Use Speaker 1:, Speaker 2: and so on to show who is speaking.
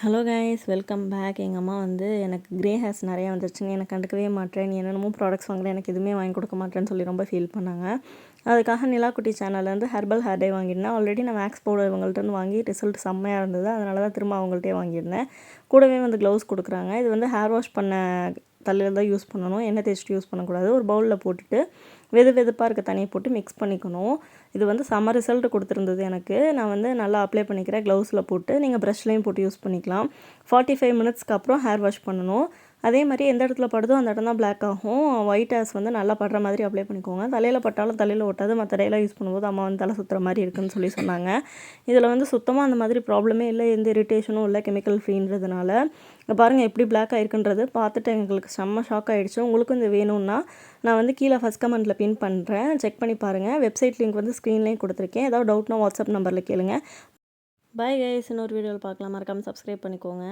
Speaker 1: Hello guys, welcome back. எங்கள் அம்மா வந்து எனக்கு க்ரே ஹேர்ஸ் நிறையா வந்துருச்சுங்க, எனக்கு கண்டுக்கவே மாட்டேன், நீ என்னென்னமோ ப்ராடக்ட்ஸ் வாங்குறேன், எனக்கு எதுவுமே வாங்கி கொடுக்க மாட்டேன்னு சொல்லி ரொம்ப ஃபீல் பண்ணாங்க. அதுக்காக நிலாக்குட்டி சேனல்லேருந்து ஹெர்பல் ஹேர் டே வாங்கியிருந்தேன். ஆல்ரெடி நான் மேக்ஸ் பவுடர் இவங்கள்ட்ட வாங்கி ரிசல்ட் செம்மையாக இருந்தது. அதனால தான் திரும்ப அவங்கள்ட்டே வாங்கியிருந்தேன். கூடவே வந்து க்ளவுஸ் கொடுக்குறாங்க. இது வந்து ஹேர் வாஷ் பண்ண தண்ணியில் தான் யூஸ் பண்ணணும், எண்ணெய் தேய்ச்சிட்டு யூஸ் பண்ணக்கூடாது. ஒரு பவுலில் போட்டுட்டு வெதுப்பாக இருக்க தண்ணியை போட்டு மிக்ஸ் பண்ணிக்கணும். இது வந்து செம்ம ரிசல்ட் கொடுத்துருந்தது எனக்கு. நான் வந்து நல்லா அப்ளை பண்ணிக்கிறேன் க்ளவுஸில் போட்டு. நீங்கள் ப்ரஷ்லேயும் போட்டு யூஸ் பண்ணிக்கலாம். 45 மினிட்ஸ்க்கு அப்புறம் ஹேர் வாஷ் பண்ணணும். அதே மாதிரி எந்த இடத்துல படுதோ அந்த இடம் தான் பிளாக் ஆகும். ஒயிட் ஹேர்ஸ் வந்து நல்லா படுற மாதிரி அப்ளை பண்ணிக்கோங்க. தலையில் பட்டாலும் தலையில் ஒட்டாது. மற்ற டேலாம் யூஸ் பண்ணும்போது அம்மா வந்து தலை சுற்றுற மாதிரி இருக்குன்னு சொல்லி சொன்னாங்க. இதில் வந்து சுத்தமாக அந்த மாதிரி ப்ராப்ளமே இல்லை, எந்த இரிட்டேஷனும் இல்லை, கெமிக்கல் ஃப்ரீன்றதுனால. பாருங்கள் எப்படி பிளாக் ஆகிருக்குன்றது பார்த்துட்டு எங்களுக்கு செம்ம ஷாக் ஆகிடுச்சு. உங்களுக்கும் இது வேணும்னா நான் வந்து கீழே ஃபஸ்ட் கமெண்ட்டில் பின் பண்ணுறேன், செக் பண்ணி பாருங்கள். வெப்சைட் லிங்க் வந்து ஸ்க்ரீன்லேயும் கொடுத்துருக்கேன். ஏதாவது டவுட்னா வாட்ஸ்அப் நம்பரில் கேளுங்க. பாய் கைஸ், இன்னொரு வீடியோவில் பார்க்கலாம். மறக்காமல் சப்ஸ்கிரைப் பண்ணிக்கோங்க.